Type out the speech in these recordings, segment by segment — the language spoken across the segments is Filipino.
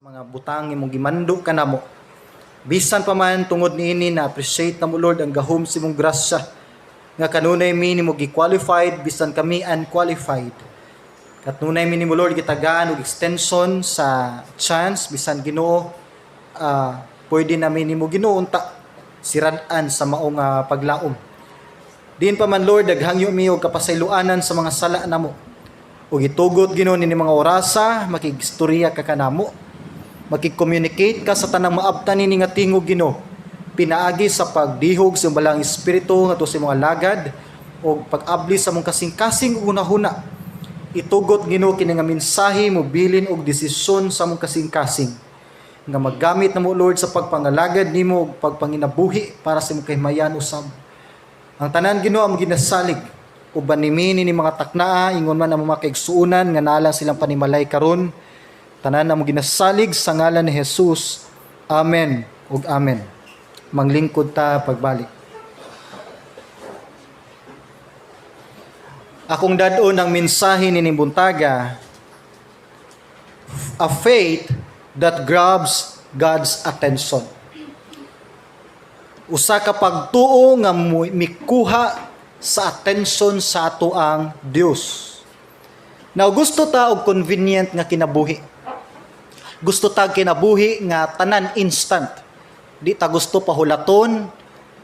mga butang imong gimando kanamo. Bisan pa man tungod niini na appreciate na mo Lord ang gahom sa imong grasya nga kanunay mi nimo gi-qualified bisan kami unqualified. Kanunay mi nimo Lord gitagaan og extension sa chance bisan Ginoo pwede namin nimo Ginoo unta sirad-an sa maong paglaom. Diin pa man Lord daghangyo mi og kapasayloanan sa mga sala namo. Ug itugot Ginoo ni mga orasa makigistorya ka kanamo. Makik-communicate ka sa tanang maabtan ni nga tingog Ginoo. Pinaagi sa pagdihog sa balang espiritu ngadto sa mga lagad o pag-abli sa mong kasing-kasing una-huna. Itugot Ginoo kini nga mensahe mobilin og desisyon sa mong kasing-kasing nga maggamit namo Lord sa pagpangalagad nimo ug pagpanginabuhi para sa imong kahimayan usab. Ang tanan Ginoo amo ginasalig uban nimi ni mga taknaa ingon man ang mga kaigsuonan nga naa silang panimalay karon. Tanan na mo ginasalig sa ngalan ni Jesus. Amen ug amen. Manglingkod ta pagbalik. Akong dadon ang mensahe ni Buntaga, a faith that grabs God's attention. Usa ka pagtuo nga mikuha sa attention sa ato ang Dios. Now gusto ta og convenient nga kinabuhi. Gusto ta kinabuhi nga tanan instant. Di ta gusto pahulaton,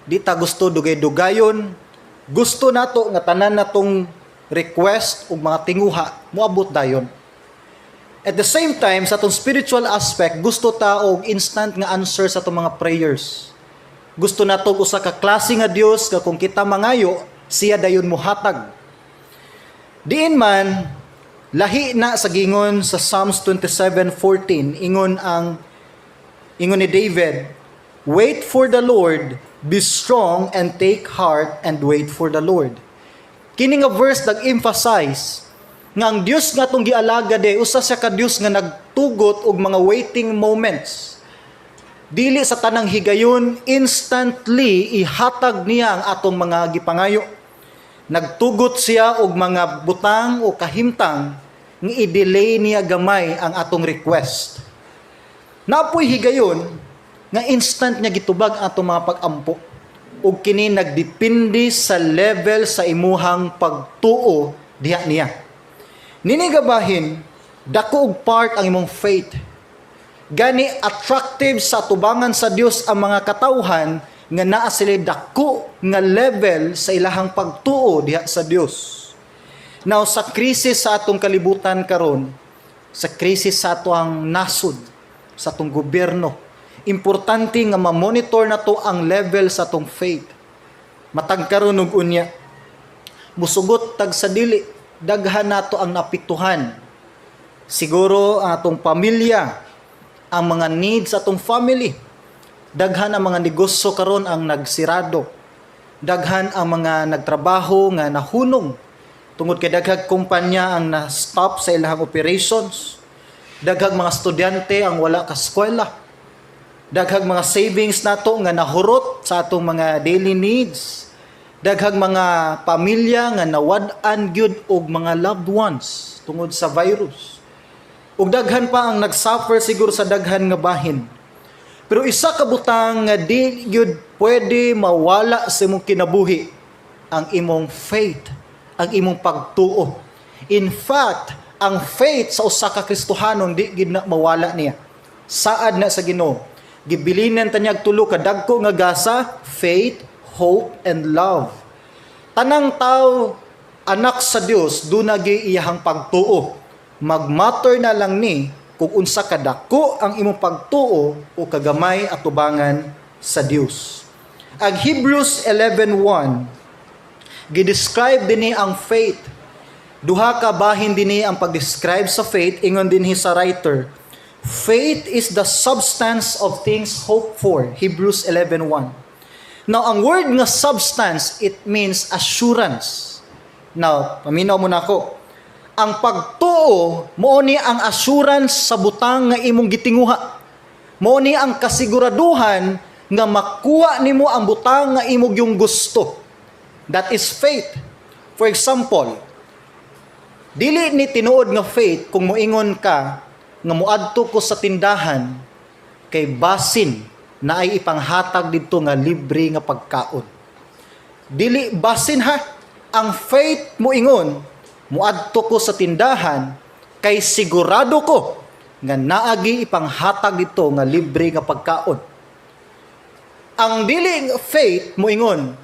di ta gusto dugay-dugayon. Gusto nato nga tanan natong request ug mga tinguha moabot dayon. At the same time sa atong spiritual aspect, gusto ta og instant nga answer sa atong mga prayers. Gusto nato usa ka klase nga Dios nga kung kita mangayo, siya dayon mohatag. Diin man lahi na sa gingon sa Psalms 27:14 ingon ni David, wait for the Lord, be strong and take heart and wait for the Lord. Kini nga verse nag-emphasize nga ang Dios nga tong gialaga de usa siya ka Dios nga nagtugot og mga waiting moments. Dili sa tanang higayon instantly ihatag niya ang atong mga gipangayo. Nagtugot siya og mga butang o kahimtang nga i-delay niya gamay ang atong request. Napoy higayon nga instant niya gitubag atong mga pag-ampo ug kini nagdepende sa level sa imuhang pagtuo diha niya. Ninigabahin dako og part ang imong faith. Gani attractive sa tubangan sa Dios ang mga katawhan nga naa sila dako nga level sa ilahang pagtuo diha sa Dios. Now sa krisis sa atong kalibutan karon, sa krisis sa atong nasod, sa atong gobyerno, importante nga ma-monitor nato ang level sa atong faith. Matag karon og unya, musugot tag sa dili, daghan nato ang napituhan. Siguro ang atong pamilya, ang mga needs sa atong family. Daghan ang mga negosyo karon ang nagsirado. Daghan ang mga nagtrabaho nga nahunong. Tungod kay daghang kumpanya ang na-stop sa ilang operations. Daghang mga estudyante ang wala ka eskwela. Daghang mga savings nato nga nahurot sa atong mga daily needs. Daghang mga pamilya nga nawad-an gyud og mga loved ones tungod sa virus. Ug daghan pa ang nagsuffer siguro sa daghan nga bahin. Pero isa ka butang nga di gyud pwede mawala sa imong kinabuhi ang imong faith, ang imong pagtuo. In fact, ang faith sa usa ka Kristohanon di gid na mawala niya. Saad na sa Ginoo. Gibilinan ta niya tulo ka dagko nga gasa, faith, hope and love. Tanang tawo anak sa Dios dunay iyahang pagtuo. Magmatter na lang ni kung unsa kadako ang imong pagtuo o kagamay at tubangan sa Dios. Ang Hebrews 11:1 gidescribe dinhi ang faith. Duha ka bahin dinhi ang pagdescribe sa faith ingon dinhi sa writer. Faith is the substance of things hoped for. Hebrews 11:1. Now, ang word nga substance, it means assurance. Now, paminaw mo na ako. Ang pagtuo, mao ni ang assurance sa butang nga imong gitinguha. Mao ni ang kasiguraduhan nga makuha nimo ang butang nga imong yung gusto. That is faith. For example, dili ni tinuod nga faith kung moingon ka nga muadto ko sa tindahan kay basin na ay ipanghatag dito nga libre nga pagkaon. Dili basin ha, ang faith mo ingon, muadto ko sa tindahan kay sigurado ko nga naagi ipanghatag dito nga libre nga pagkaon. Ang dili faith mo ingon,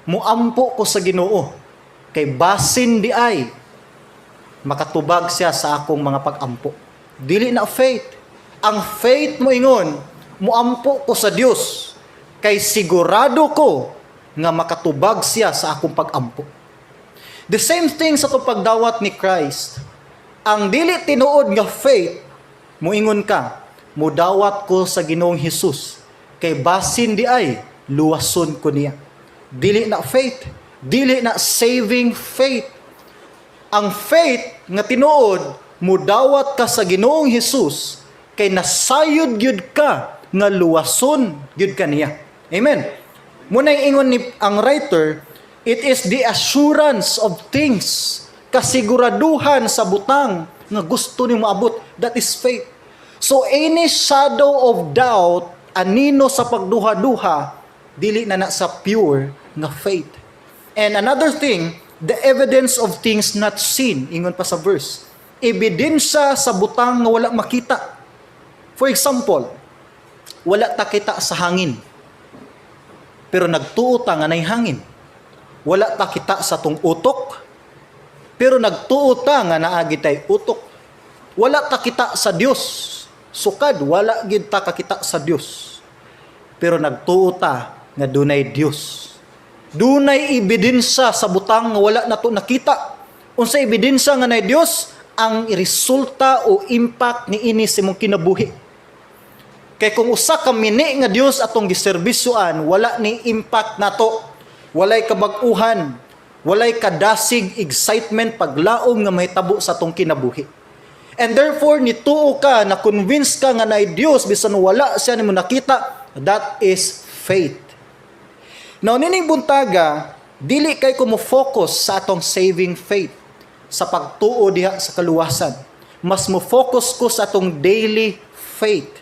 muampo ko sa Ginoo kay basin di ay makatubag siya sa akong mga pag-ampo. Dili na faith. Ang faith mo ingon, muampo ko sa Dios kay sigurado ko nga makatubag siya sa akong pag-ampo. The same thing sa pagdawat ni Christ. Ang dili tinuod nga faith, muingon ka, mudawat ko sa Ginoong Hesus kay basin di ay luwason ko niya. Dili na faith, dili na saving faith. Ang faith nga tinuod, mudawat ka sa Ginoong Hesus kay nasayod gyud ka nga luwason gyud ka niya. Amen. Muna ingon ni ang writer, it is the assurance of things, kasiguraduhan sa butang nga gusto ni maabot. That is faith. So any shadow of doubt, anino sa pagduha-duha, dili na sa pure nga faith. And another thing, the evidence of things not seen, ingon pa sa verse, ebidensya sa butang nga wala makita. For example, wala ta kita sa hangin, pero nagtuo ta nga nay hangin. Wala ta kita sa tong utok, pero nagtuo ta nga naagi tay utok. Wala ta kita sa Dios, sukad wala gid ta kakita sa Dios, pero nagtuo ta nga dunay Dios. Dunay ebidensya sa butang nga wala nato nakita. Unsa ebidensya nga nay Dios? Ang resulta o impact ni ini sa imong kinabuhi. Kay kung usa ka mini nga Dios atong giserbisyoan, wala ni impact nato. Walay kabag-uhan, walay kadasig excitement paglaom nga mahitabo sa atong kinabuhi. And therefore nituo ka na convince ka nga nay Dios bisan wala siya nimo nakita. That is faith. Now nining buntaga, dili kay ko mo focus sa atong saving faith, sa pagtuo diha sa kaluwasan. Mas mo focus ko sa atong daily faith.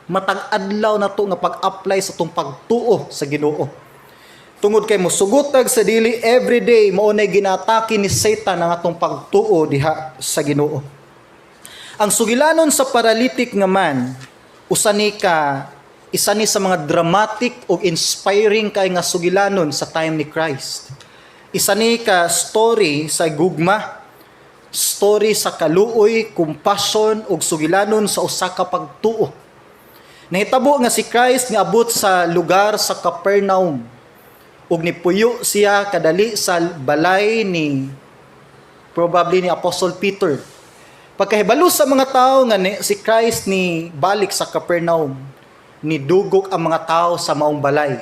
Matag adlaw na to nga pag-apply sa atong pagtuo sa Ginoo. Tungod kay mo sugutag sa dili everyday, mao nay ginatake ni Satan ang atong pagtuo diha sa Ginoo. Ang sugilanon sa paralytic nga man, isa ni sa mga dramatic o inspiring kay nga sugilanon sa time ni Christ. Isa ni ka story sa gugma, story sa kaluoy, compassion ug sugilanon sa usa ka pagtuo. Nahitabo nga si Christ nga abot sa lugar sa Capernaum ug nipuyo siya kadali sa balay ni probably ni Apostle Peter. Pagkahibalo sa mga tao nga si Christ ni balik sa Capernaum, nidugok ang mga tao sa maong balay.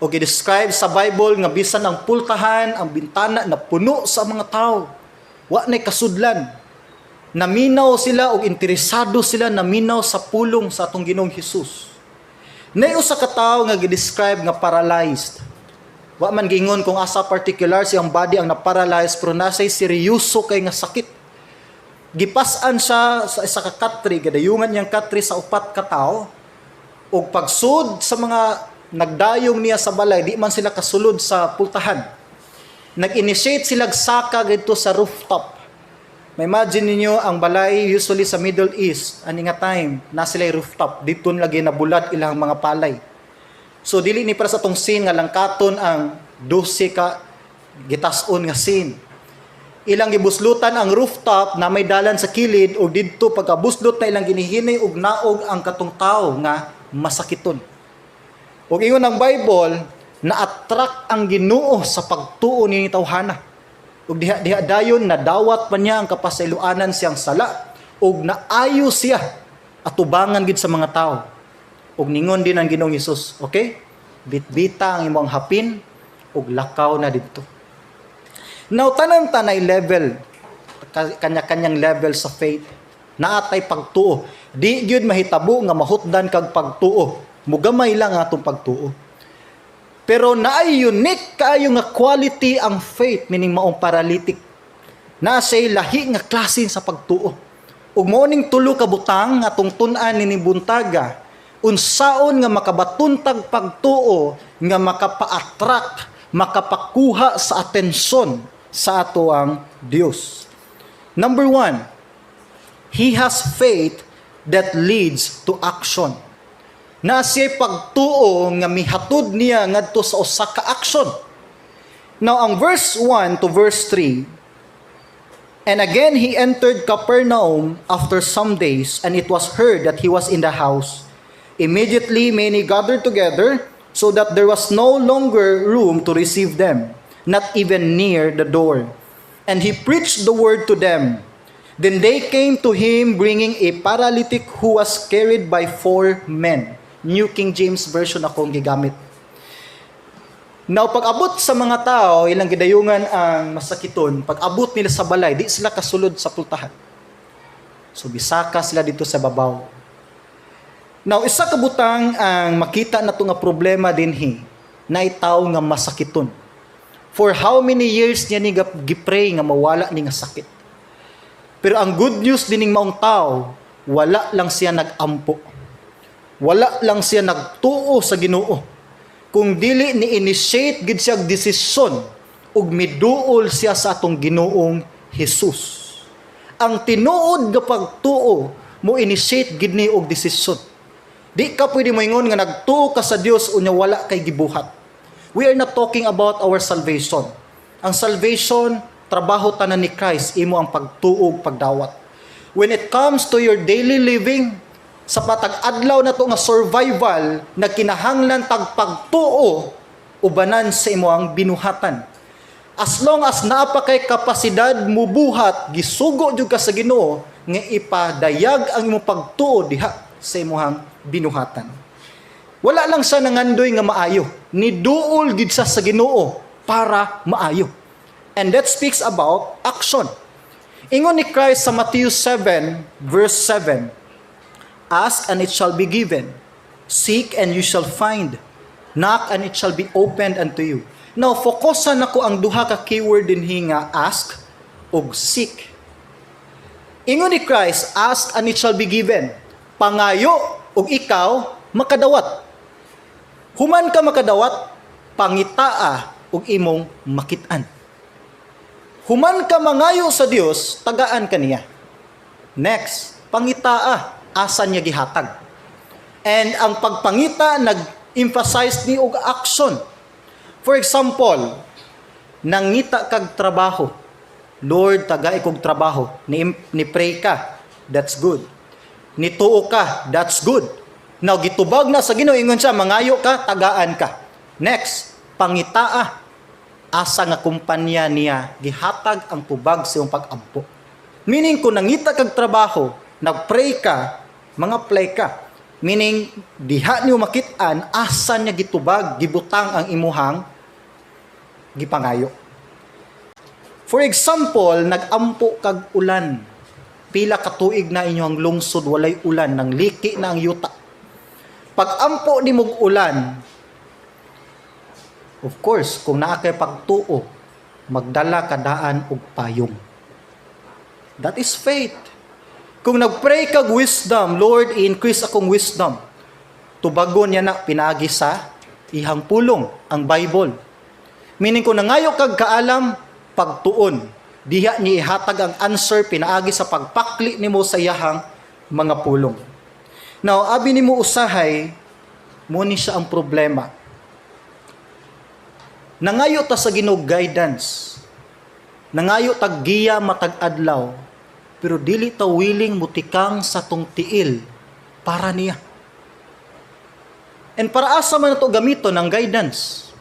O gi-describe sa Bible nga bisan ang pultahan, ang bintana na puno sa mga tao. Wa nay kasudlan. Naminaw sila o interesado sila naminaw sa pulong sa atong Ginoong Hesus. Nay usa ka tawo nga gi-describe nga paralyzed. Wa man gingon kung asa particular siyang body ang na-paralyzed, pero nasay seryoso kay nga sakit. Gipas-an siya sa isa ka katri, gadayungan niyang katri sa upat ka tawo. O pagsud sa mga nagdayong niya sa balay, di man sila kasulod sa pultahan. Nag-initiate sila saka dito sa rooftop. May imagine ninyo ang balay usually sa Middle East, ani nga time, na sila rooftop, dito lagi nabulat ilang mga palay. So dili ni para sa tong scene nga langkaton ang 12 ka gitason nga scene. Ilang gibuslutan ang rooftop na may dalan sa kilid ug didto pagkabuslot na ilang ginihinay ug naog ang katong tawo nga masakiton. Ug ingon ang Bible, na-attract ang Ginoo sa pagtuo ni tawhana. Ug diha dayon nadawat pa niya ang kapasayloanan siyang sala ug naayo siya atubangan gid sa mga tao. Ug ningon din ang Ginoong Hesus, okay? Bitbita ang imong hapin ug lakaw na didto. Now tanan-tanay level, kanya-kanyang level sa faith, naatay pagtuo. Di gyud mahitabo nga mahutdan kag pagtuo. Mugamay lang atong pagtuo. Pero naay unique kaayo nga quality ang faith, meaning maong paralytic. Na say lahi nga klase sa pagtuo. ug moning tulo ka butang nga tungtun-an ni buntaga, unsaon nga makabatuntag pagtuo nga makapa-attract, makapakuha sa atensyon sa ato ang Dios. Number 1, he has faith that leads to action. Na siya pagtuo nga mihatod niya ngadto sa usa ka action. Now ang verse 1 to verse 3, and again he entered Capernaum after some days, and it was heard that he was in the house. Immediately many gathered together, so that there was no longer room to receive them, not even near the door. And he preached the word to them. Then they came to him bringing a paralytic who was carried by 4 men. New King James Version akong gigamit. Now, pag-abot sa mga tao, ilang gidayungan ang masakiton, pag-abot nila sa balay, di sila kasulod sa pultahan. So, bisaka sila dito sa babaw. Now, isa ka butang ang makita na ito nga problema dinhi, na itaw nga masakiton. For how many years niya ni gipray nga mawala ni nga sakit. Pero ang good news dining maong tao, wala lang siya nag-ampo. Wala lang siya nagtuo sa Ginoo. Kung dili ni initiate gid siya desisyon ug miduol siya sa atong Ginoong Hesus. Ang tinuod nga pagtuo mo initiate gid ni og desisyon. Di ka pwede moingon nga nagtuo ka sa Dios unya wala kay gibuhat. We are not talking about our salvation. Ang salvation, trabaho tanan ni Christ, imo ang pagtuo, pagdawat. When it comes to your daily living, sa patag-adlaw na to nga survival, na kinahanglan tag pagtuo, ubanan sa imo ang binuhatan. As long as naapa kay kapasidad mo buhat, gisugo jud ka sa Ginoo nga ipadayag ang imong pagtuo diha sa imong binuhatan. Wala lang siya nangandoy nga maayo. Niduol gid sa Ginoo para maayo. And that speaks about action. Ingon ni Christ sa Matthew 7 verse 7, ask and it shall be given. Seek and you shall find. Knock and it shall be opened unto you. Now, fokusan ako ang duha ka keyword dinhi nga ask ug seek. Ingon ni Christ, ask and it shall be given. Pangayo ug ikaw makadawat. Human ka makadawat, pangitaa ug imong makit-an. Human ka mangayo sa Dios, tagaan ka niya. Next, pangitaa, asa niya gihatag. And ang pagpangita nag-emphasize ni og action. For example, nangita kag trabaho. Lord, tagay kog trabaho. Ni pray ka. That's good. Nituo ka, that's good. Now, gitubag na sa Ginoo, ingon siya, mangayo ka, tagaan ka. Next, pangitaa, asa nga kumpanya niya, gihatag ang tubag sa iyong pag-ampo. Meaning, kung nangita kag trabaho, nag-pray ka, mga play ka. Meaning, diha niyo makit-an, asa niya gitubag, gibutang ang imuhang gipangayo. For example, nag-ampo kag ulan. Pila ka tuig na inyong lungsod walay ulan, nang liki na ang yuta. Pag ampo ni mog ulan, of course, kung naa kay pagtuo, magdala ka daan og payong. That is faith. Kung nagpray kag wisdom, Lord, increase akong wisdom. Tubagon niya na pinagi sa ihang pulong, ang Bible. Meaning kung nangayo kag kaalam, pagtuon. Diha ni ihatag ang answer pinaagi sa pagpakli nimo sa iyahang mga pulong. Now, abi nimo usahay, mo ni siya ang problema. Nangayo ta sa Ginoo guidance. Nangayo tag giya matag adlaw, pero dili ta willing mutikang sa tong tiil para niya. And para asa man nato gamiton ang guidance?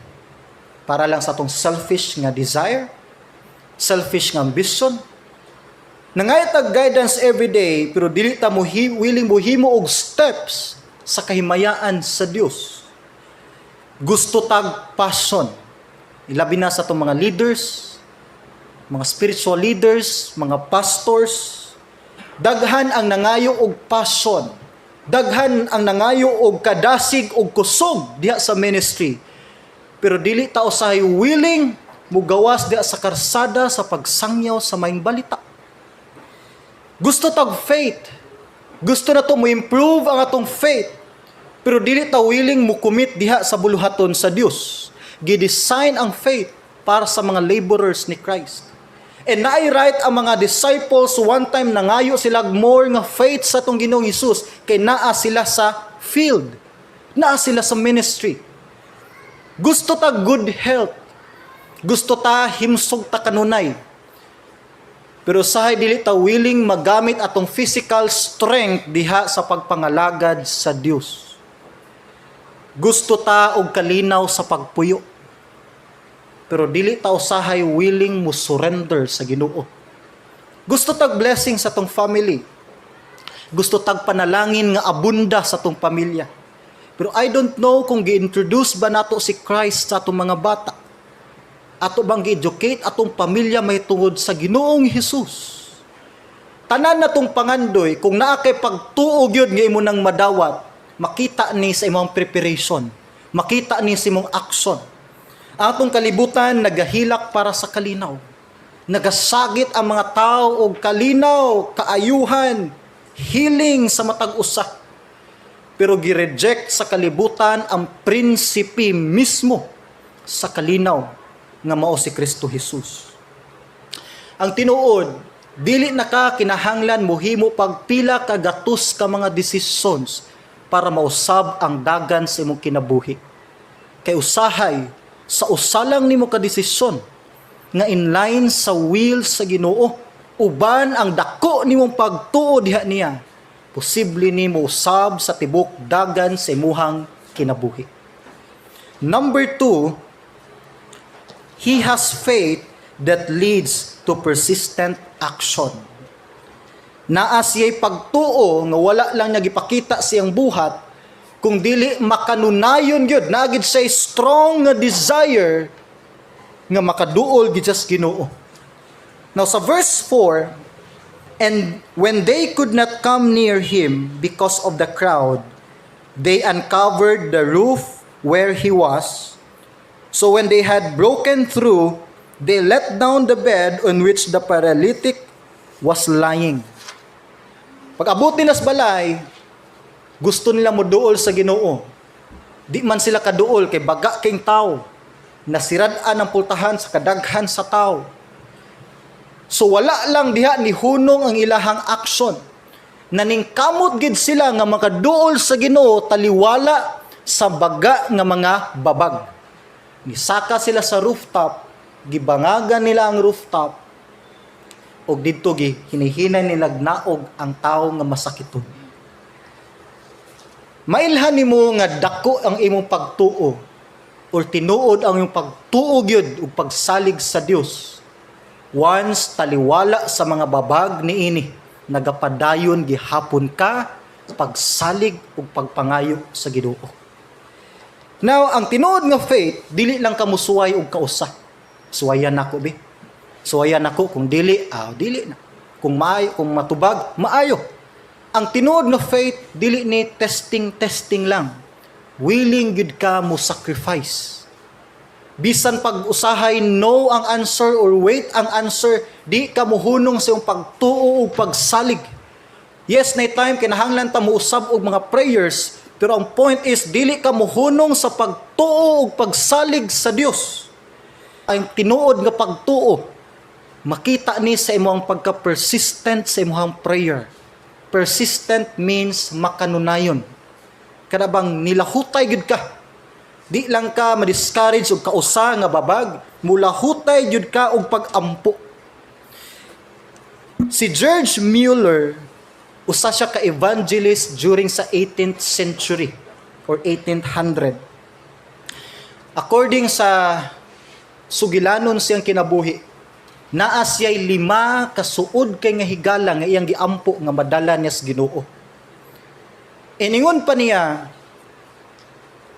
Para lang sa tong selfish nga desire? Selfish nga ambition. Nangayat guidance every day, pero dili ta mo willing mohimo og steps sa kahimayaan sa Dios. Gusto tag passion. Ilabi na sa itong mga leaders, mga spiritual leaders, mga pastors. Daghan ang nangayo og passion. Daghan ang nangayo og kadasig og kusog diha sa ministry. Pero dili ta usahay willing mugawas diha sa karsada sa pagsangyaw sa maayong balita. Gusto tag faith. Gusto na to mo improve ang atong faith. Pero dili ta willing mo commit diha sa buluhaton sa Dios. Gidesign ang faith para sa mga laborers ni Christ. And na-write ang mga disciples one time nangayo sila more nga faith sa tong Ginoong Hesus kay naa sila sa field. Naa sila sa ministry. Gusto ta good health. Gusto ta himsog ta kanunay. Pero sahay dili ta willing magamit atong physical strength diha sa pagpangalagad sa Dios. Gusto ta og kalinaw sa pagpuyo. Pero dili ta usahay willing mo surrender sa Ginoo. Gusto tag blessing sa tong family. Gusto tag panalangin nga abunda sa tong pamilya. Pero I don't know kung gi-introduce ba nato si Christ sa atong mga bata. Ato bang gi-educate atong pamilya may tungod sa Ginoong Hesus. Tanan na tong pangandoy, kung naa kay pagtuog yun nga imo nang madawat, makita ni sa imong preparation. Makita ni sa imong action. Ang atong kalibutan nagahilak para sa kalinaw. Nagasagit ang mga tao og kalinaw, kaayuhan, healing sa matag usa. Pero gi-reject sa kalibutan ang prinsipe mismo sa kalinaw nga mao si Kristo Jesus. Ang tinuod, dili na ka kinahanglan mohimo pagpila ka gatos ka mga desisyon para mausab ang dagan sa imong kinabuhi. Kay usahay sa usalang nimo ka desisyon nga inline sa will sa Ginoo, uban ang dako nimong pagtuo diha niya, posible nimo usab sa tibok dagan sa imuhang kinabuhi. Number 2, he has faith that leads to persistent action. Naa siya'y pagtuo nga wala lang niya gipakita siyang buhat, kung dili makanunayon gyud, naagid say strong nga desire nga makaduol gid sa Ginoo. Now sa verse 4, and when they could not come near him because of the crowd, they uncovered the roof where he was. So when they had broken through, they let down the bed on which the paralytic was lying. Pag abot nila sa balay, gusto nila moduol sa Ginoo. Di man sila kaduol kay baga king tao. Nasirad-an ang pultahan sa kadaghan sa tao. So wala lang diha ni hunong ang ilahang aksyon. Naningkamot gid sila nga makaduol sa Ginoo taliwala sa baga nga mga babag. Nisaka sila sa rooftop, gibangagan nila ang rooftop, og didto gi hinihinay nila naog ang tao nga masakiton. Mailhan nimo nga dako ang imong pagtuo or tinuod ang imong pagtuo gyud ug pagsalig sa Dios. Once taliwala sa mga babag niini, nagapadayon gihapon ka pagsalig ug pagpangayo sa Ginoo. Now, ang tinuod nga faith, dili lang ka musuway og kausa. Suwayan nako be. Suwayan nako kung dili, dili na. Kung maayo, kung matubag, maayo. Ang tinuod nga faith, dili ni testing lang. Willing gud ka mo sacrifice. Bisan pag-usahay no ang answer or wait ang answer, di ka muhunong sa iyong pagtuo o pagsalig. Yes, na time kinahanglan ta mo usab og mga prayers, pero ang point is dili ka muhunong sa pagtuo o pagsalig sa Dios. Ang tinuod nga pagtuo, makita ni sa imong pagka-persistent sa imong prayer. Persistent means makanunayon. Kada bang nilahutay gud ka. Di lang ka ma-discourage og kausa nga babag, mulahutay jud ka og pag-ampo. Si George Mueller, usa siya ka evangelist during sa 18th century or 1800. According sa sugilanon siyang kinabuhi, naa siya'y 5 kasuod kay nga higala nga iyang giampo nga madala niya sa Ginoo. Iningon pa niya,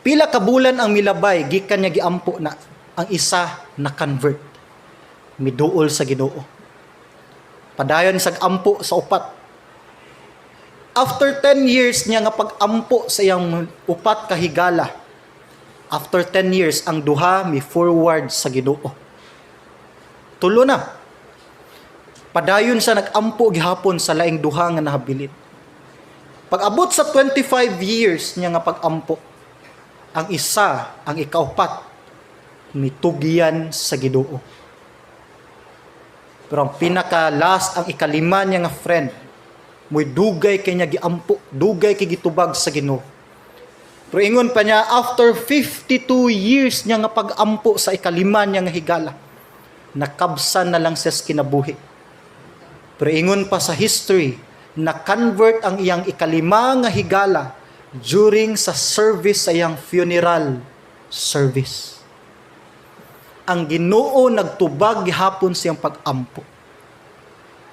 pila ka bulan ang milabay, gikan niya giampo na, ang isa na convert. Miduol sa Ginoo. Padayon sa ampo sa upat. After 10 years niya nga pag-ampo sa iyang upat ka higala, after 10 years, ang duha mi forward sa Ginoo. Tulo na. Padayon sa nagampo gihapon sa laing duha nga nahabilin. Pag-abot sa 25 years niya nga pag-ampo, ang isa, ang ikaupat, mitugyan sa Ginoo. Pero ang pinaka-last, ang ikalima niya nga friend, mo'y dugay kay niya giampo, dugay kay gitubag sa Ginoo. Pero ingon pa niya, after 52 years niya nga pag-ampo sa ikalima niya nga higala, nakabsan na lang siya sa kinabuhi. Pero ingon pa sa history, na-convert ang iyang ikalima nga higala during sa service sa iyang funeral service. Ang Ginoo nagtubag gihapon sa iyang pag-ampo.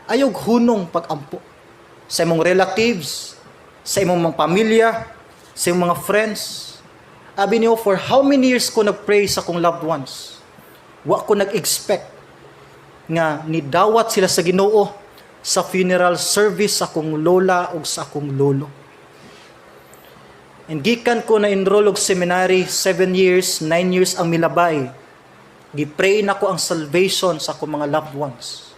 Ayog hunong pag-ampo sa imong relatives, sa imong mga pamilya, sa imong mga friends. Abi niyo, for how many years ko nag-pray sa akong loved ones? Wa ko nag-expect nga nidawat sila sa Ginoo sa funeral service sa akong lola o sa akong lolo. And gikan ko na enroll og seminary, 7 years, 9 years ang milabay. Gipray na ko ang salvation sa akong mga loved ones.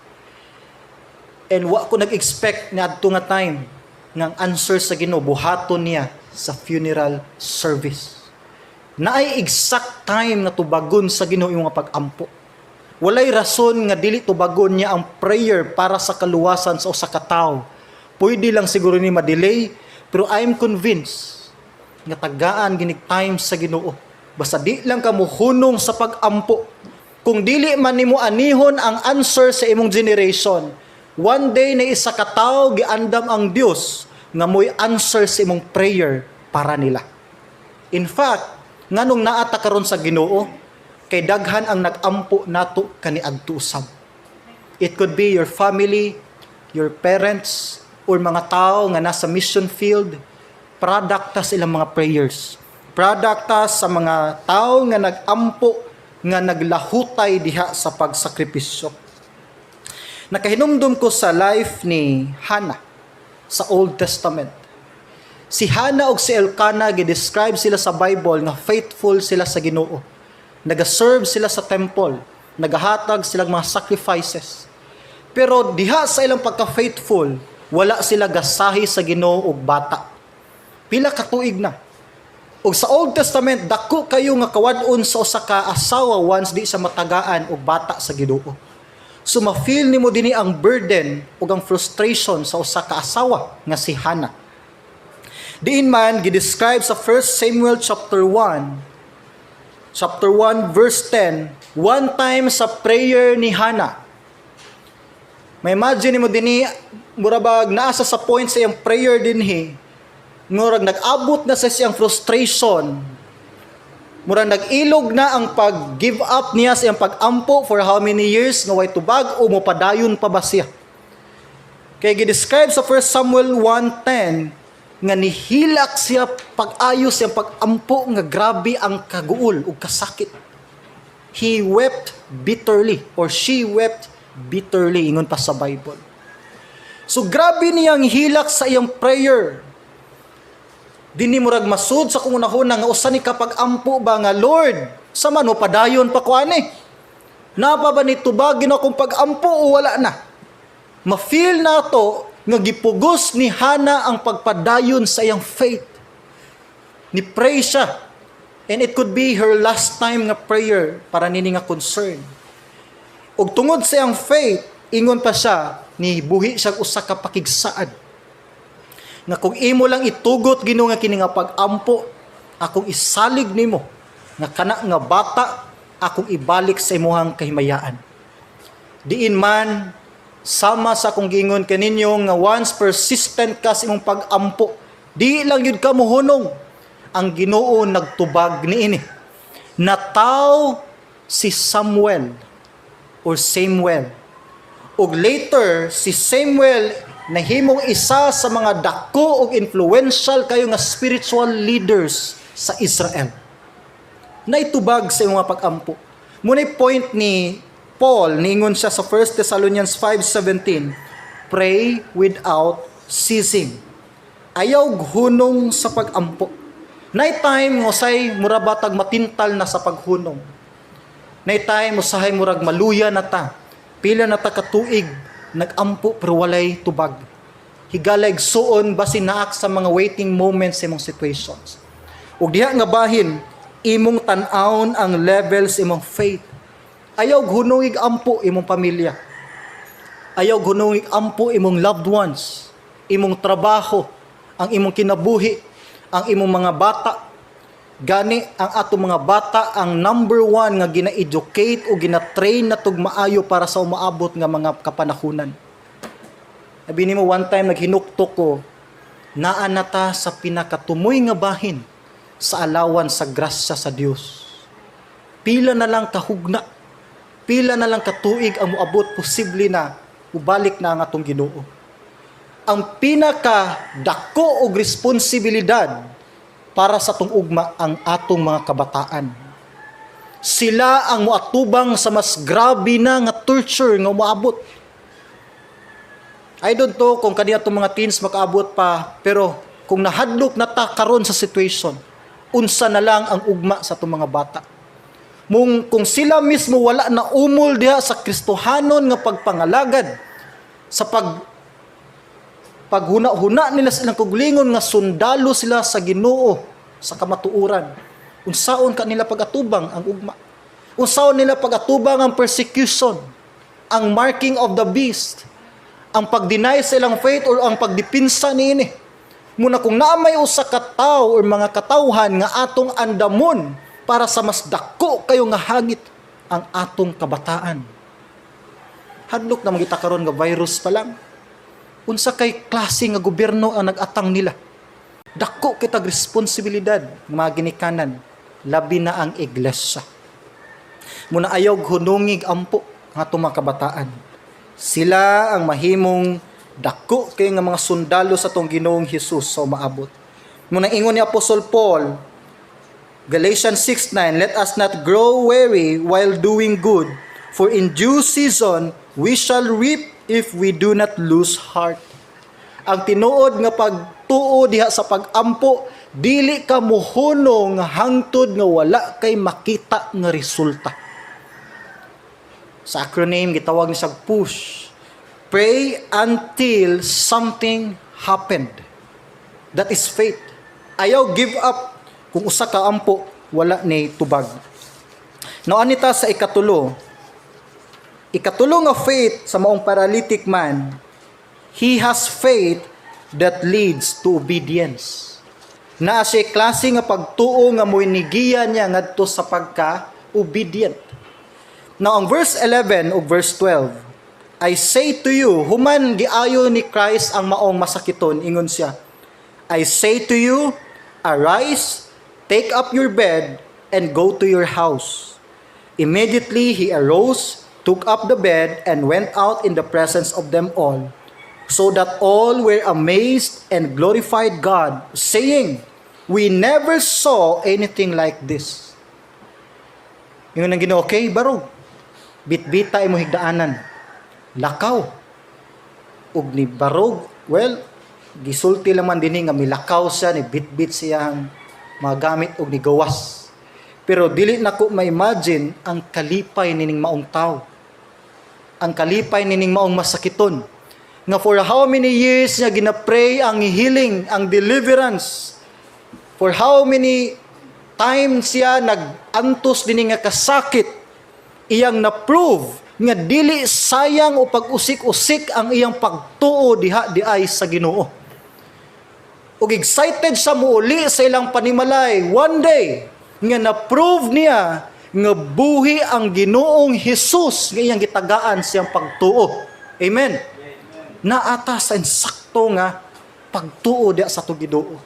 And wa ko nag-expect nga adto nga time nga ang answer sa Ginoo buhaton niya sa funeral service. Naay exact time na tubagon sa Ginoo yung nga pag-ampo. Walay rason nga dili tubagon niya ang prayer para sa kaluwasan sa usa ka tawo. Pwede lang siguro ni ma-delay, pero I'm convinced nga tagaan ginig time sa Ginoo. Basta di lang ka muhunong sa pag-ampo. Kung dili man nimo anihon ang answer sa imong generation, one day na isa ka tawo giandam ang Dios nga mo'y answer sa imong prayer para nila. In fact, nganong naata karon sa Ginoo, kay daghan ang nag-ampo nato kaniadto usab. It could be your family, your parents, or mga tao nga nasa mission field, product ta sa ilang mga prayers. Product ta sa mga tao nga nag-ampo, nga naglahutay diha sa pagsakripisyo. Nakahinumdum ko sa life ni Hannah sa Old Testament. Si Hannah ug si Elkanah gi-describe sila sa Bible nga faithful sila sa Ginoo. Nagaserve sila sa temple, nagahatag silang mga sacrifices. Pero diha sa ilang pagka-faithful, wala sila gasahi sa Ginoo og bata. Pila ka tuig na. Og sa Old Testament, dako kayo nga kawad-on sa usa ka asawa once di sa matagaan og bata sa Ginoo. So ma-feel nimo dinhi ang burden ug ang frustration sa usa ka asawa nga si Hannah. Diin man gi-describe sa 1 Samuel chapter 1 verse 10, one time sa prayer ni Hannah. May imagine mo dinhi murabag naasa sa point sa iyang prayer dinhi, murag nag-abot na sa siyang frustration. Murag nag-ilog na ang pag-give up niya sa iyang pag-ampo for how many years nga way tubag o mopadayon pa ba siya. Kaya gi-describe sa 1 Samuel 1:10 nga nihilak siya pag-ayos siyang pag-ampo nga grabe ang kaguol ug kasakit. He wept bitterly or she wept bitterly ingon pa sa Bible. So grabe niyang hilak sa iyang prayer. Dini murag masud sa kung unahuna nga usa ni kapag ampo ba nga Lord, sa man padayon pa ko ani. Napa ba ni tubagin akong pag-ampo o wala na? Ma-feel na to nga gipugos ni Hannah ang pagpadayon sa iyang faith. Ni pray siya. And it could be her last time nga prayer para nini nga concern. Ug tungod sa iyang faith, ingon pa siya, ni buhi siya usa ka pakigsaad. Nga kung imo lang itugot Ginoo nga kini nga pag-ampo, akong isalig nimo nga kana nga bata akong ibalik sa imuhang kahimayaan. Diin man sama sa akong giingon kaninyo nga once persistent ka sa imong pag-ampo, di lang yun ka mohunong. Ang Ginoo nagtubag niini. Nataw si Samuel or Samuel. Ug later si Samuel nahimong isa sa mga dako ug influential kayo nga spiritual leaders sa Israel. Naitubag sa imong pag-ampo. Munay point ni Paul, niingon siya sa 1 Thessalonians 5:17, pray without ceasing. Ayaw hunong sa pag-ampo. Night time, usay murabatag matintal na sa paghunong. Night time, usahay murag maluya na ta. Pila na ta katuig, nagampo pero walay tubag. Higala igsuon basin naak sa mga waiting moments sa imong situations. Ug diha nga bahin, imong tan-awon ang levels imong faith. Ayaw hunungig ampo imong pamilya. Ayaw hunungig ampo imong loved ones, imong trabaho, ang imong kinabuhi, ang imong mga bata. Gani ang atong mga bata ang number one nga gina-educate o gina-train na tug maayo para sa umaabot nga mga kapanahunan. Sabi nimo one time naghinuktok ko, naa na ta sa pinakatumoy nga bahin sa alawan sa grasya sa Dios. Pila na lang kahugna, pila na lang katuig ang moabot posible na ubalik na ang atong Ginoo. Ang pinaka dako og responsibilidad para sa atong ugma ang atong mga kabataan. Sila ang moatubang sa mas grabe na nga torture nga moabot. I don't know kung kaniya itong mga teens makaabot pa, pero kung nahadlok na ta karon sa situation, unsa na lang ang ugma sa itong mga bata. Kung sila mismo wala na umol diha sa Kristohanon nga pagpangalagad, sa paghuna-huna nila silang kuglingon nga sundalo sila sa Ginoo sa kamatuuran. Unsaon kanila pagatubang ang ugma? Unsaon nila pagatubang ang persecution, ang marking of the beast, ang pag-deny sa ilang faith or ang pagdipinsa niini. Muna kung naamay usa ka tawo or mga katawhan nga atong andamon para sa mas dako kayo nga hagit ang atong kabataan. Hadlok na magita karon nga virus pa lang. Unsa kay klase nga gobyerno ang nag-atang nila. Dako kitag responsibilidad ng mga ginikanan, labi na ang iglesia. Muna ayaw hunungig ampo ang atong mga kabataan. Sila ang mahimong dako kay nga mga sundalo sa tong Ginoong Hesus sa umaabot. Muna ingon ni Apostol Paul, Galatians 6:9, let us not grow weary while doing good, for in due season we shall reap if we do not lose heart. Ang tinuod nga pagtuo diha sa pagampo, dili ka mohunong hangtod nga wala kay makita nga resulta. Sa acronym gitawag ni sag PUSH. Pray until something happened. That is faith. Ayaw give up kung usa ka ampo wala ni tubag. Now anita sa ikatulo nga faith sa maong paralytic man, he has faith that leads to obedience. Naa siya klase nga pagtuo nga moinigiya niya ngadto sa pagka-obedient. Now ang verse 11 o verse 12, I say to you, human giayo ni Christ ang maong masakiton, ingon siya, I say to you, arise, take up your bed, and go to your house. Immediately he arose, took up the bed, and went out in the presence of them all, so that all were amazed and glorified God, saying, we never saw anything like this. Yung nang Ginoo, okay, barog, bitbita imo higdaanan, lakaw, ug ni barog, well, gisulti lang man dinhi nga milakaw siya, ni bitbit siyang mga gamit ug ni gawas. Pero dili nako ma-imagine ang kalipay nining maong tao, ang kalipay nining maong masakiton, nga for how many years niya ginapray ang healing, ang deliverance, for how many times siya nag-antos din nga kasakit, iyang na-prove nga dili sayang o pag-usik-usik ang iyang pagtuo diha di ay sa Ginoo. Ug excited sa muuli sa ilang panimalay, one day, nga na-prove niya nga buhi ang Ginoong Hesus nga iyang gitagaan siyang pagtuo. Amen. Naata sa insakto nga pagtuo diha sa atong Ginoo.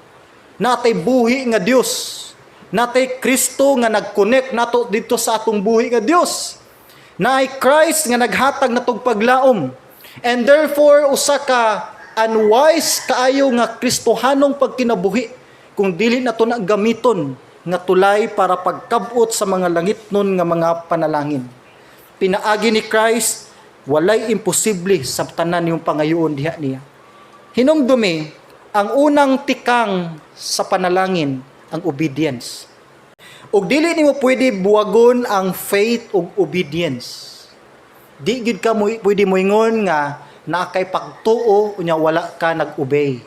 Natay buhi nga Dios. Natay Kristo nga nag-connect nato dito sa atong buhi nga Dios. Naay Christ nga naghatag natong paglaom. And therefore usa ka unwise kaayo nga Kristohanong pagkinabuhi kung dili nato na gamiton nga tulay para pagkabot sa mga langitnon nga mga panalangin. Pinaagi ni Christ, walay imposible sa tanan yung pangayoon diha niya. Hinumdumi, ang unang tikang sa panalangin, ang obedience. Ug dili nimo pwede buwagon ang faith ug obedience. Di gid ka pwede moingon nga na kay pagtuo unya wala ka nag-obey.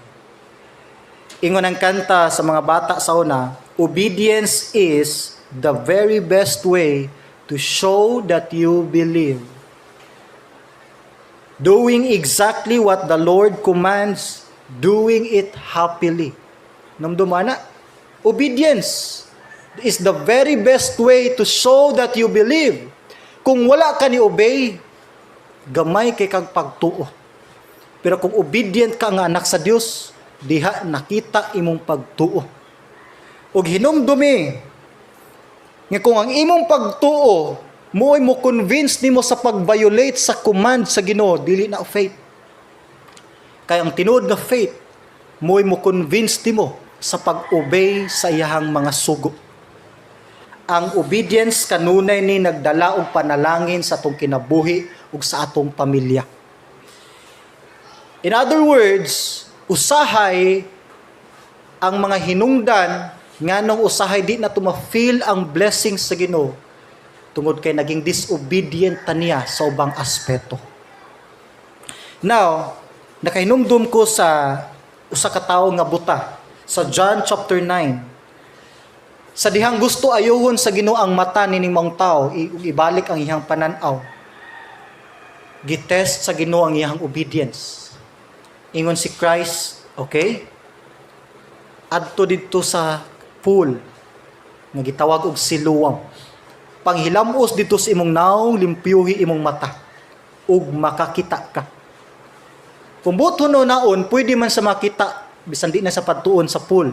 Ingon ang kanta sa mga bata sa una, obedience is the very best way to show that you believe. Doing exactly what the Lord commands, doing it happily. Namdumana, obedience is the very best way to show that you believe. Kung wala ka ni obey, gamay kay kag pagtuo. Pero kung obedient ka nga anak sa Dios, diha nakita imong pagtuo. Ug hinumdumi nga kung ang imong pagtuo mo convince nimo sa pag-violate sa command sa Ginoo, dili na faith. Kaya ang tinuod nga faith mo convince nimo sa pag-obey sa iyahang mga sugo. Ang obedience kanunay ni nagdala og panalangin sa atong kinabuhi ug sa atong pamilya. In other words, usahay ang mga hinungdan nganong usahay di na ma-feel ang blessing sa Ginoo tungod kay naging disobedient ta niya sa ubang aspeto. Now, nakahinumdum ko sa usa ka tawo nga buta sa John chapter 9. Sa dihang gusto ayohon sa Ginoo ang mata nining mga tao, ibalik ang iyang pananaw. Gitest sa Ginoo ang iyang obedience. Ingon si Christ, okay? Adto didto sa pool nga gitawag og Siloam. Panghilamos dito sa imong naong, limpyuhi imong mata ug makakita ka. Kung buto no naon, pwede man sa makita bisan di na sa pagtuon sa pool.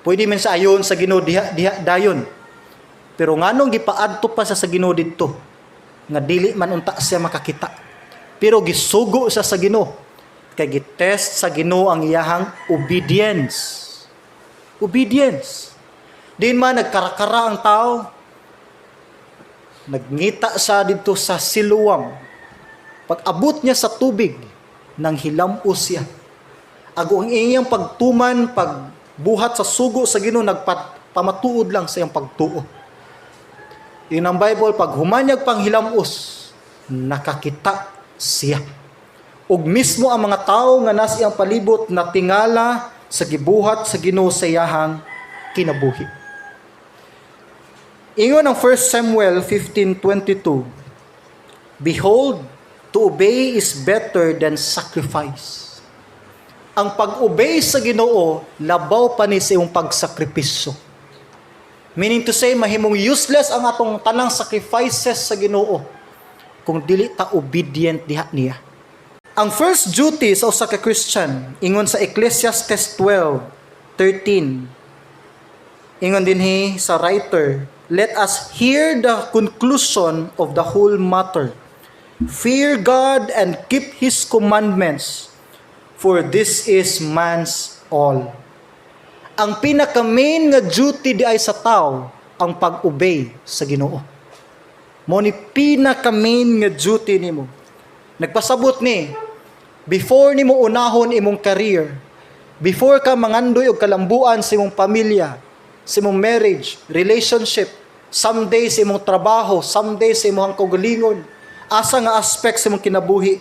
Pwede man sa ayon sa Ginoo diha dayon. Pero nganong gipaadto pa sa Ginoo didto nga dili man unta siya makakita. Pero gisugo siya sa Ginoo kay gitest sa Ginoo ang iyahang obedience. Obedience. Din man nagkarakara ang tao, nagngita siya dito sa Siloam. Pag abot niya sa tubig, nang hilamos siya. Ago ang iyang pagtuman, pagbuhat sa sugo sa Ginoo, nagpamatuod lang sa iyang pagtuo. Yun ang Bible, pag humanyag pang hilamos, nakakita siya. Ug mismo ang mga tao nga nasa iyang palibot natingala sa gibuhat sa Ginoo sa iyahang kinabuhi. Ingon ang 1 Samuel 15:22, behold, to obey is better than sacrifice. Ang pag-obey sa Ginoo labaw pa ni sa iyong pagsakripisyo. Meaning to say, mahimong useless ang atong tanang sacrifices sa Ginoo kung dili ta obedient diha niya. Ang first duty sa usa ka Christian, ingon sa Ecclesiastes 12:13. Ingon dinhi sa writer, let us hear the conclusion of the whole matter. Fear God and keep His commandments, for this is man's all. Ang pinaka-main nga duty di ay sa tao, ang pag-obey sa Ginoo. Mo ni pinaka-main nga duty nimo. Nagpasabot ni, before nimo unahon imong career, before ka mangandoy og kalambuan sa imong pamilya, sa imong marriage, relationship, someday sa imong trabaho, someday sa imong kaugalingon, asa nga aspect sa imong kinabuhi,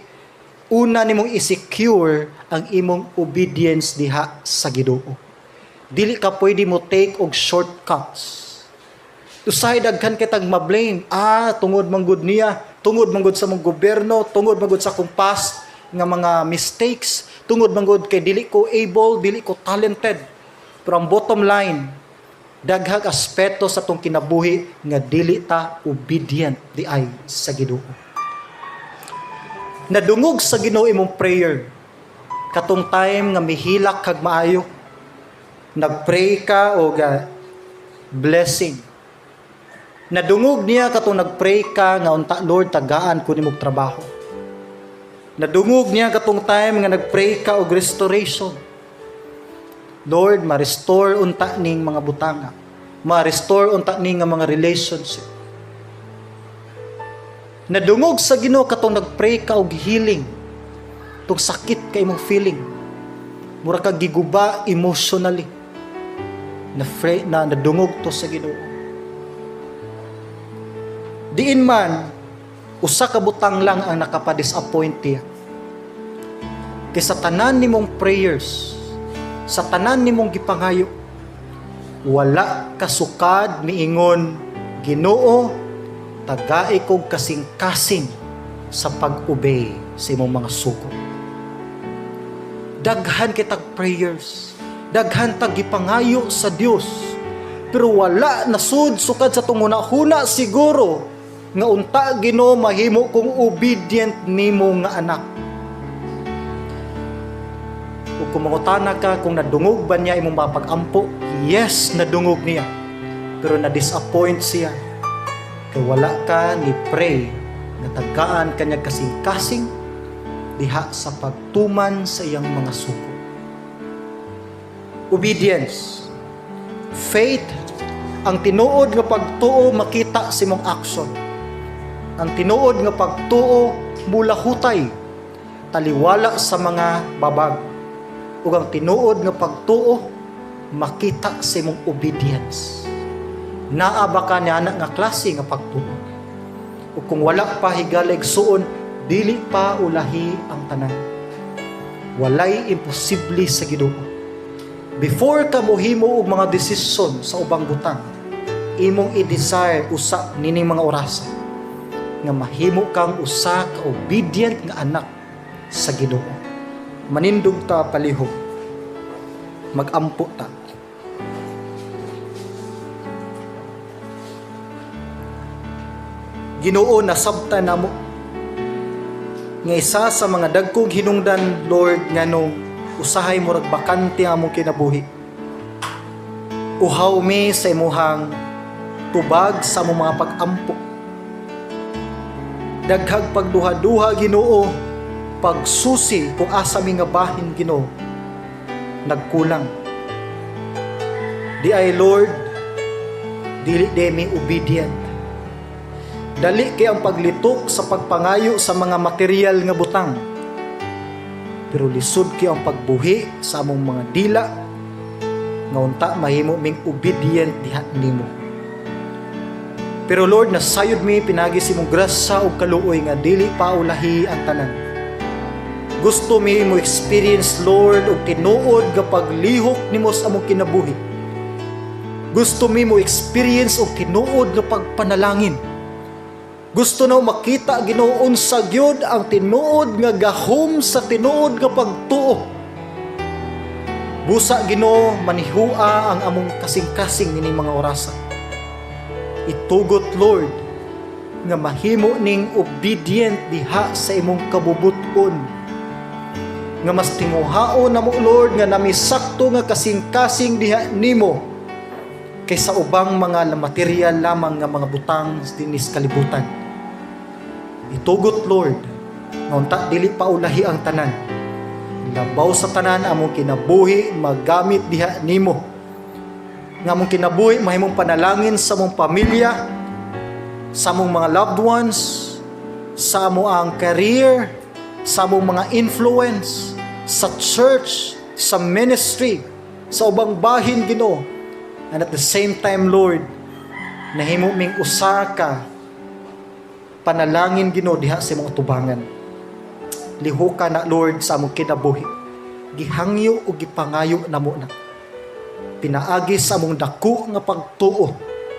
una nimong i-secure ang imong obedience diha sa Ginoo. Dili ka pwede mo take og shortcuts. Usahay daghan kitag ma-blame, tungod man gud niya, tungod man gud sa mong gobyerno, tungod man gud sa akong past nga mga mistakes, tungod man gud kay dili ko able, dili ko talented. Pero ang bottom line, daghang aspeto sa tong kinabuhi nga dili ta obedient di ay sa Ginoo. Nadungog sa Ginoo imong prayer katong time nga mihilak kag maayo, nagpray ka og blessing. Nadungog niya katong nagpray ka nga unta, Lord, tagaan ko nimong trabaho. Nadungog niya katong time nga nagpray ka og restoration. Lord, ma-restore unta ning mga butanga. Ma-restore unta ning nga mga relationship. Nadungog sa Ginoo katong nagpray ka og healing. Tong sakit kay imong feeling. Mura ka giguba emotionally. Na nadungog to sa Ginoo. Diin man, usa ka butang lang ang nakapa-disappoint niya. Kay sa tanan nimong prayers, sa tanan nimong gipangayo, wala kasukad miingon, Ginoo, tagai kog kasing-kasing sa pag-obey sa imong mga sugo. Daghan kitag prayers, daghan tag gipangayo sa Dios, pero wala nasud sukad sa tunguna-huna siguro nga unta Ginoo mahimo kong obedient nimo nga anak. Ug kung mangutana ka kung nadungog ba niya imong mapag-ampo, yes, nadungog niya. Pero na-disappoint siya. Kay wala ka ni pray nga tagaan kanya kasing-kasing diha sa pagtuman sa iyang mga suko. Obedience. Faith, ang tinuod nga pagtuo makita sa imong action. Ang tinuod nga pagtuo mula hutay, taliwala sa mga babag. Ug ang tinuod nga pagtuo makita sa imong obedience. Naa ba ka niya nga klase nga pagtuo? O kung wala pa higalig suon, dili pa ulahi ang tanan. Walay imposible sa Ginoo. Before ka mohimo og mga desisyon sa ubang butang, imong i-desire usa nining mga orasa nga mahimo kang usa ka obedient nga anak sa Ginoo. Manindog ta palihog. Mag-ampo ta. Ginoo, nasabta namo nga isa sa mga dagkong hinungdan, Lord, nga nung usahay mo rag bakante among kinabuhi. Uhaw mi sa imuhang tubag sa among mga pag-ampo. Daghag pagduha-duha, Ginoo, pagsusi kung asa mi nga bahin, Ginoo, nagkulang. Di ay, Lord, dili mi obedient. Dali kay ang paglitok sa pagpangayo sa mga material nga butang. Pero lisod kay ang pagbuhi sa among mga dila nga unta mahimo ming obedient diha nimo. Pero Lord, nasayod mi pinagi sa imong grasya ug kaluoy nga dili pa ulahi ang tanan. Gusto mi mo experience, Lord, og tinuod nga paglihok nimo sa among kinabuhi. Gusto mi mo experience og tinuod nga pagpanalangin. Gusto na makita, Ginoo, unsa gyud ang tinuod nga gahom sa tinuod nga pagtuo. Busa, Ginoo, manihua ang among kasing-kasing nining mga orasa. Itugot, Lord, nga mahimo ning obedient diha sa imong kabubuton. Nga mas timuhaon namo, Lord, nga namisakto nga kasing-kasing diha nimo kaysa ubang mga material lamang nga mga butang dinis kalibutan. Itugot, Lord, nga unta dili pa ulahi ang tanan. Labaw sa tanan among kinabuhi magamit diha nimo. Nga among kinabuhi mahimong panalangin sa among pamilya, sa among mga loved ones, sa among ang career, sa among mga influence, sa church, sa ministry, sa ubang bahin, Ginoo. And at the same time, Lord, nahimo ming usa ka panalangin, Ginoo, diha sa mga tubangan. Lihuka na, Lord, sa among kinabuhi. Gihangyo o gipangayo namo na. Pinaagi sa among dako nga pagtuo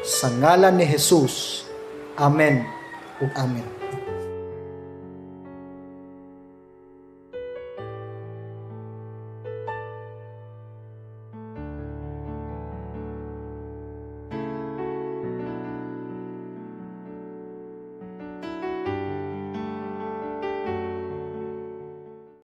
sa ngalan ni Jesus. Amen ug amen.